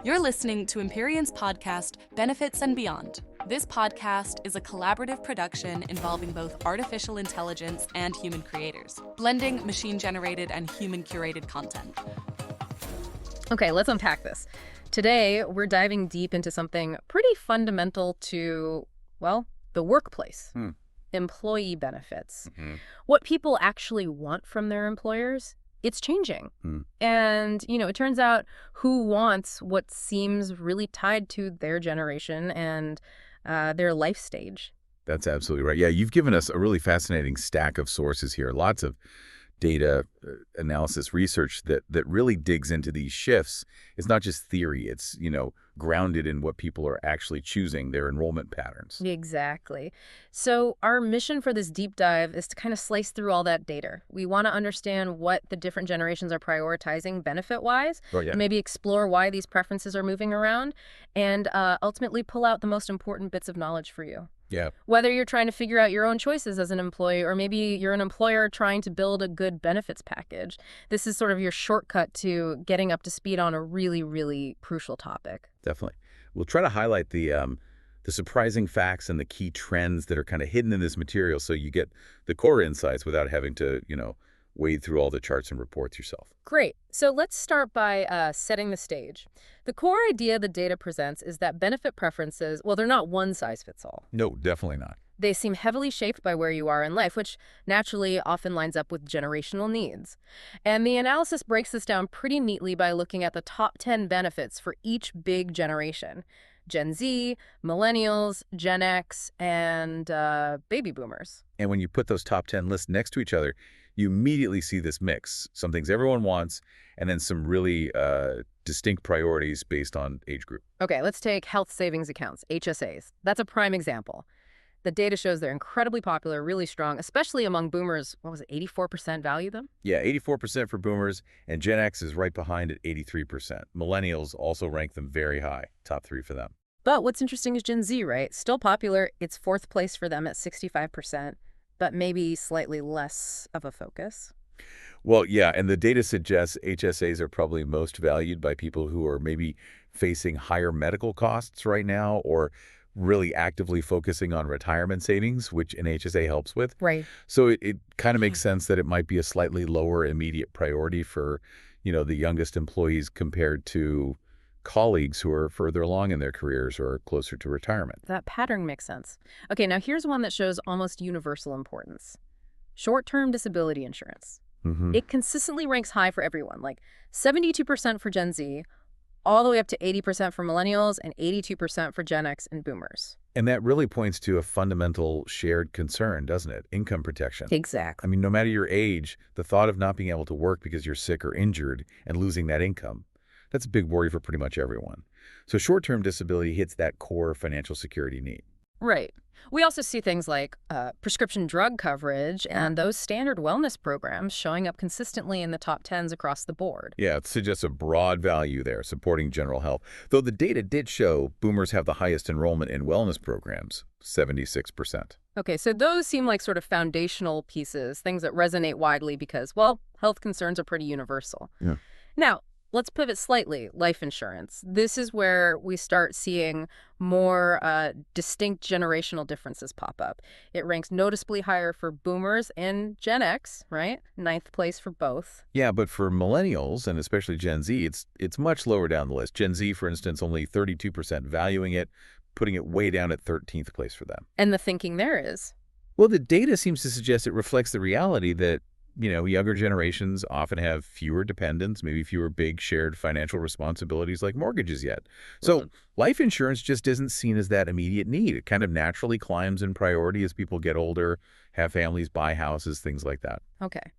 You're listening to Empyrion's podcast, Benefits and Beyond. This podcast is a collaborative production involving both artificial intelligence and human creators, blending machine-generated and human-curated content. Okay, let's unpack this. Today, we're diving deep into something pretty fundamental to, well, the workplace. Employee benefits. What people actually want from their employers, it's changing. And, it turns out who wants what seems really tied to their generation and their life stage. That's absolutely right. Yeah, you've given us a really fascinating stack of sources here. Lots of data analysis research that really digs into these shifts. It's not just theory. It's, grounded in what people are actually choosing, their enrollment patterns. Exactly. So our mission for this deep dive is to kind of slice through all that data. We want to understand what the different generations are prioritizing benefit-wise, and maybe explore why these preferences are moving around, and ultimately pull out the most important bits of knowledge for you. Yeah. Whether you're trying to figure out your own choices as an employee, or maybe you're an employer trying to build a good benefits package, this is sort of your shortcut to getting up to speed on a really, really crucial topic. Definitely. We'll try to highlight the surprising facts and the key trends that are kind of hidden in this material so you get the core insights without having to, wade through all the charts and reports yourself. Great. So let's start by setting the stage. The core idea the data presents is that benefit preferences, well, they're not one size fits all. No, definitely not. They seem heavily shaped by where you are in life, which naturally often lines up with generational needs. And the analysis breaks this down pretty neatly by looking at the top 10 benefits for each big generation: Gen Z, Millennials, Gen X, and baby boomers. And when you put those top 10 lists next to each other, you immediately see this mix. Some things everyone wants, and then some really distinct priorities based on age group. Okay, let's take health savings accounts, HSAs. That's a prime example. The data shows they're incredibly popular, really strong, especially among boomers. What was it, 84% value them? Yeah, 84% for boomers, and Gen X is right behind at 83%. Millennials also rank them very high, top 3 for them. But what's interesting is Gen Z, right? Still popular. It's 4th place for them at 65%, but maybe slightly less of a focus. Well, yeah, and the data suggests HSAs are probably most valued by people who are maybe facing higher medical costs right now, or really actively focusing on retirement savings, which an HSA helps with. Right. So it kind of makes sense that it might be a slightly lower immediate priority for, the youngest employees compared to colleagues who are further along in their careers or closer to retirement. That pattern makes sense. Okay, now here's one that shows almost universal importance. Short-term disability insurance. It consistently ranks high for everyone, like 72% for Gen Z, all the way up to 80% for Millennials and 82% for Gen X and Boomers. And that really points to a fundamental shared concern, doesn't it? Income protection. Exactly. I mean, no matter your age, the thought of not being able to work because you're sick or injured and losing that income, that's a big worry for pretty much everyone. So short-term disability hits that core financial security need. Right. We also see things like prescription drug coverage and those standard wellness programs showing up consistently in the top 10s across the board. Yeah, it suggests a broad value there, supporting general health. Though the data did show boomers have the highest enrollment in wellness programs, 76%. Okay, so those seem like sort of foundational pieces, things that resonate widely because, well, health concerns are pretty universal. Yeah. Now, let's pivot slightly. Life insurance. This is where we start seeing more distinct generational differences pop up. It ranks noticeably higher for boomers and Gen X, right? 9th place for both. Yeah, but for millennials, and especially Gen Z, it's much lower down the list. Gen Z, for instance, only 32% valuing it, putting it way down at 13th place for them. And the thinking there is? Well, the data seems to suggest it reflects the reality that younger generations often have fewer dependents, maybe fewer big shared financial responsibilities like mortgages yet. So life insurance just isn't seen as that immediate need. It kind of naturally climbs in priority as people get older, have families, buy houses, things like that. Okay.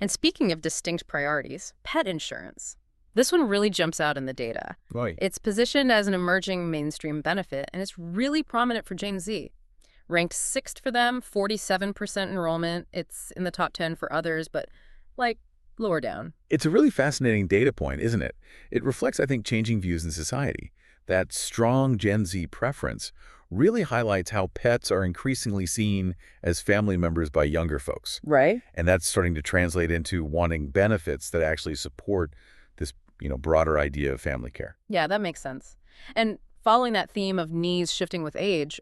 And speaking of distinct priorities, pet insurance. This one really jumps out in the data. Right. It's positioned as an emerging mainstream benefit, and it's really prominent for Gen Z. Ranked 6th for them, 47% enrollment. It's in the top 10 for others, but lower down. It's a really fascinating data point, isn't it? It reflects, I think, changing views in society. That strong Gen Z preference really highlights how pets are increasingly seen as family members by younger folks. Right. And that's starting to translate into wanting benefits that actually support this broader idea of family care. Yeah, that makes sense. And following that theme of needs shifting with age,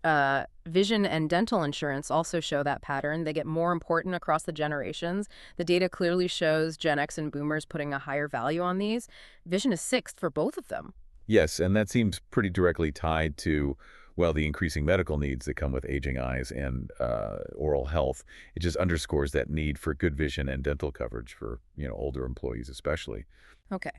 vision and dental insurance also show that pattern. They get more important across the generations. The data clearly shows Gen X and boomers putting a higher value on these. Vision is sixth for both of them. Yes, and that seems pretty directly tied to, well, the increasing medical needs that come with aging eyes and oral health. It just underscores that need for good vision and dental coverage for, older employees especially. Okay.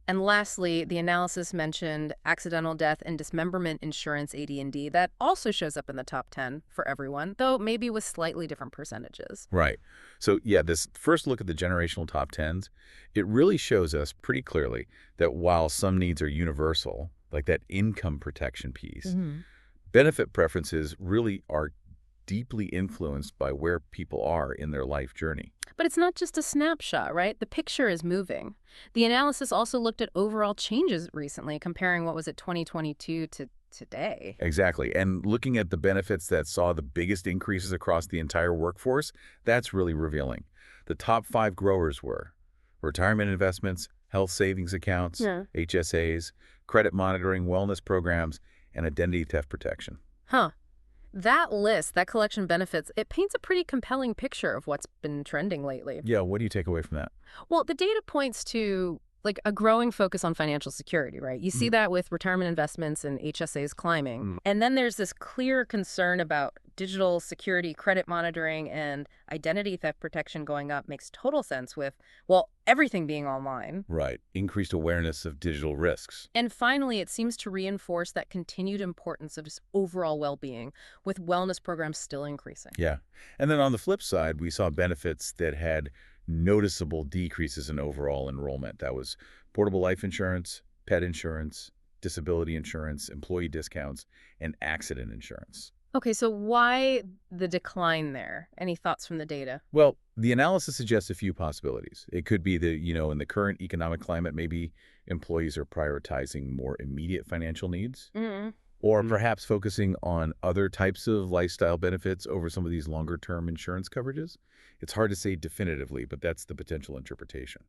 And lastly, the analysis mentioned accidental death and dismemberment insurance AD&D. That also shows up in the top 10 for everyone, though maybe with slightly different percentages. Right. So, yeah, this first look at the generational top tens, it really shows us pretty clearly that while some needs are universal, like that income protection piece, benefit preferences really are deeply influenced by where people are in their life journey. But it's not just a snapshot, right? The picture is moving. The analysis also looked at overall changes recently, comparing what was at 2022 to today. Exactly. And looking at the benefits that saw the biggest increases across the entire workforce, that's really revealing. The top 5 growers were retirement investments, health savings accounts, HSAs, credit monitoring, wellness programs, and identity theft protection. Huh. That list, that collection of benefits, it paints a pretty compelling picture of what's been trending lately. Yeah, what do you take away from that? Well, the data points to like a growing focus on financial security, right? You see that with retirement investments and HSAs climbing. And then there's this clear concern about digital security, credit monitoring, and identity theft protection going up. Makes total sense with, well, everything being online. Right. Increased awareness of digital risks. And finally, it seems to reinforce that continued importance of just overall well-being, with wellness programs still increasing. Yeah. And then on the flip side, we saw benefits that had noticeable decreases in overall enrollment. That was portable life insurance, pet insurance, disability insurance, employee discounts, and accident insurance. Okay, so why the decline there? Any thoughts from the data? Well, the analysis suggests a few possibilities. It could be that, in the current economic climate, maybe employees are prioritizing more immediate financial needs, or perhaps focusing on other types of lifestyle benefits over some of these longer-term insurance coverages. It's hard to say definitively, but that's the potential interpretation.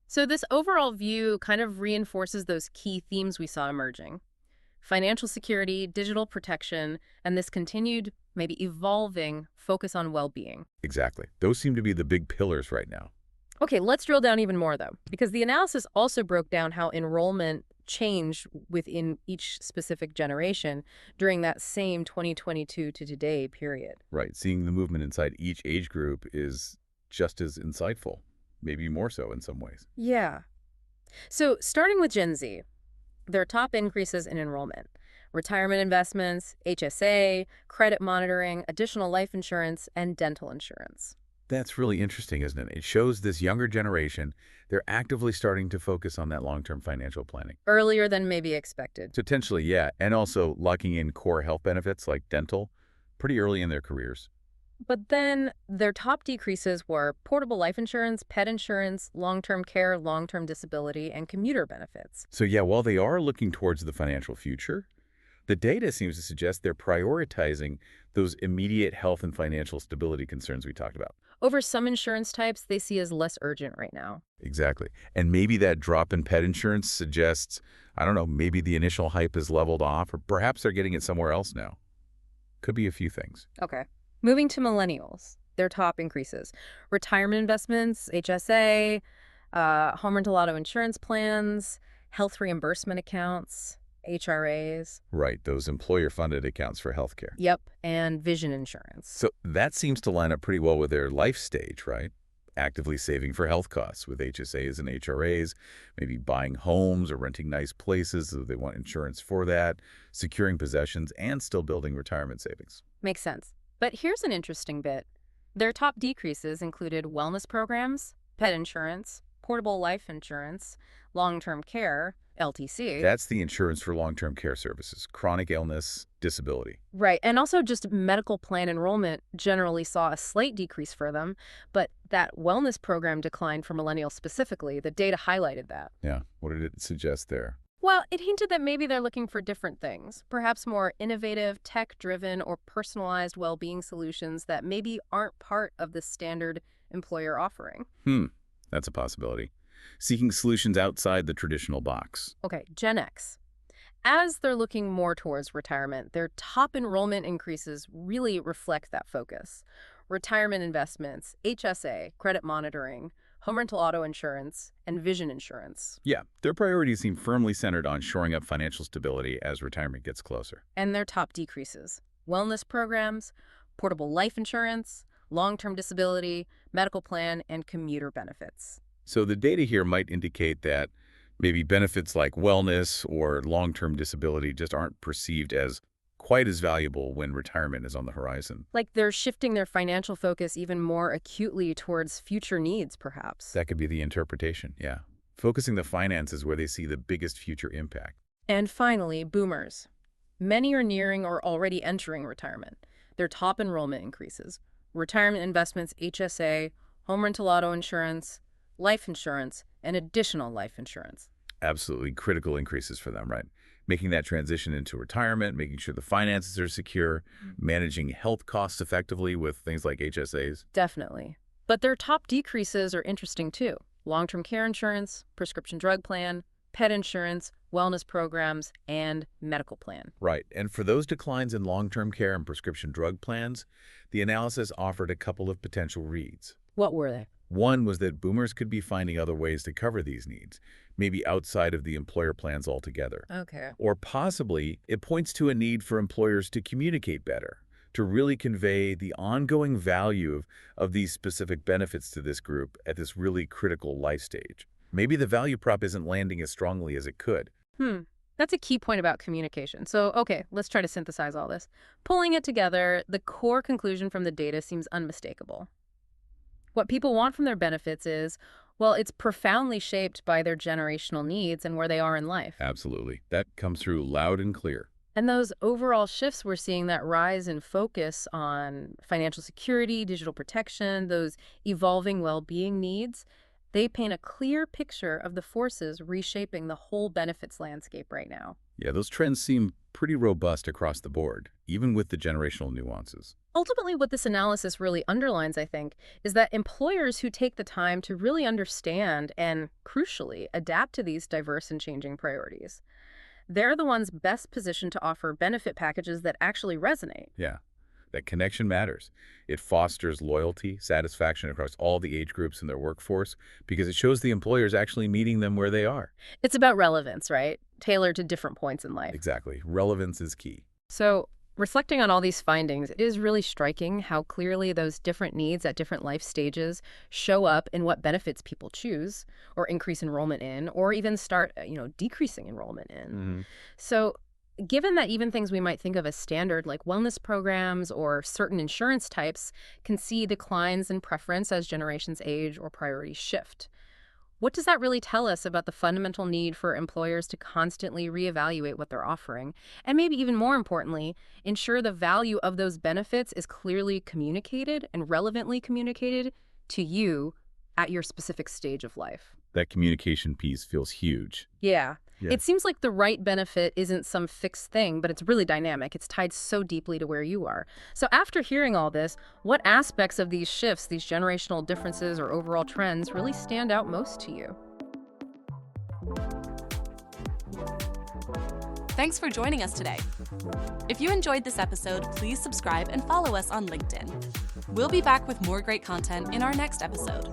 So this overall view kind of reinforces those key themes we saw emerging: financial security, digital protection, and this continued, maybe evolving focus on well-being. Exactly. Those seem to be the big pillars right now. Okay, let's drill down even more, though, because the analysis also broke down how enrollment changed within each specific generation during that same 2022 to today period. Right. Seeing the movement inside each age group is just as insightful, maybe more so in some ways. Yeah. So starting with Gen Z, their top increases in enrollment: retirement investments, HSA, credit monitoring, additional life insurance, and dental insurance. That's really interesting, isn't it? It shows this younger generation, they're actively starting to focus on that long-term financial planning. Earlier than maybe expected. Potentially, yeah. And also locking in core health benefits like dental pretty early in their careers. But then their top decreases were portable life insurance, pet insurance, long-term care, long-term disability, and commuter benefits. So yeah, while they are looking towards the financial future, the data seems to suggest they're prioritizing those immediate health and financial stability concerns we talked about. Over some insurance types they see as less urgent right now. Exactly. And maybe that drop in pet insurance suggests, I don't know, maybe the initial hype is leveled off, or perhaps they're getting it somewhere else now. Could be a few things. Okay. Moving to millennials, their top increases: retirement investments, HSA, home rental auto insurance plans, health reimbursement accounts, HRAs. Right, those employer-funded accounts for healthcare. Yep, and vision insurance. So that seems to line up pretty well with their life stage, right? Actively saving for health costs with HSAs and HRAs, maybe buying homes or renting nice places so they want insurance for that, securing possessions, and still building retirement savings. Makes sense. But here's an interesting bit. Their top decreases included wellness programs, pet insurance, portable life insurance, long-term care, LTC. That's the insurance for long-term care services, chronic illness, disability. Right, and also just medical plan enrollment generally saw a slight decrease for them, but that wellness program declined for millennials specifically. The data highlighted that. Yeah, what did it suggest there? Well, it hinted that maybe they're looking for different things, perhaps more innovative, tech-driven, or personalized well-being solutions that maybe aren't part of the standard employer offering. That's a possibility. seeking solutions outside the traditional box. Okay, Gen X. As they're looking more towards retirement, their top enrollment increases really reflect that focus. Retirement investments, HSA, credit monitoring, home rental auto insurance, and vision insurance. Yeah, their priorities seem firmly centered on shoring up financial stability as retirement gets closer. And their top decreases. Wellness programs, portable life insurance, long-term disability, medical plan, and commuter benefits. So the data here might indicate that maybe benefits like wellness or long-term disability just aren't perceived as quite as valuable when retirement is on the horizon. Like they're shifting their financial focus even more acutely towards future needs, perhaps. That could be the interpretation, yeah. Focusing the finances where they see the biggest future impact. And finally, boomers. Many are nearing or already entering retirement. Their top enrollment increases. Retirement investments, HSA, home rental auto insurance, life insurance, and additional life insurance. Absolutely critical increases for them, right? Making that transition into retirement, making sure the finances are secure, managing health costs effectively with things like HSAs. Definitely. But their top decreases are interesting too. Long-term care insurance, prescription drug plan, pet insurance, wellness programs, and medical plan. Right. And for those declines in long-term care and prescription drug plans, the analysis offered a couple of potential reads. What were they? One was that boomers could be finding other ways to cover these needs, maybe outside of the employer plans altogether. Okay. Or possibly, it points to a need for employers to communicate better, to really convey the ongoing value of these specific benefits to this group at this really critical life stage. Maybe the value prop isn't landing as strongly as it could. That's a key point about communication. So, okay, let's try to synthesize all this. Pulling it together, the core conclusion from the data seems unmistakable. What people want from their benefits is, well, it's profoundly shaped by their generational needs and where they are in life. Absolutely. That comes through loud and clear. And those overall shifts, we're seeing that rise in focus on financial security, digital protection, those evolving well-being needs. They paint a clear picture of the forces reshaping the whole benefits landscape right now. Yeah, those trends seem pretty robust across the board, even with the generational nuances. Ultimately, what this analysis really underlines, I think, is that employers who take the time to really understand and, crucially, adapt to these diverse and changing priorities, they're the ones best positioned to offer benefit packages that actually resonate. Yeah, that connection matters. It fosters loyalty, satisfaction across all the age groups in their workforce because it shows the employers actually meeting them where they are. It's about relevance, right? Tailored to different points in life. Exactly. Relevance is key. So, reflecting on all these findings, it is really striking how clearly those different needs at different life stages show up in what benefits people choose or increase enrollment in, or even start, decreasing enrollment in. So, given that even things we might think of as standard, like wellness programs or certain insurance types, can see declines in preference as generations age or priorities shift, what does that really tell us about the fundamental need for employers to constantly reevaluate what they're offering? And maybe even more importantly, ensure the value of those benefits is clearly communicated and relevantly communicated to you at your specific stage of life. That communication piece feels huge. Yeah. Yeah. It seems like the right benefit isn't some fixed thing, but it's really dynamic. It's tied so deeply to where you are. So after hearing all this, what aspects of these shifts, these generational differences or overall trends really stand out most to you? Thanks for joining us today. If you enjoyed this episode, please subscribe and follow us on LinkedIn. We'll be back with more great content in our next episode.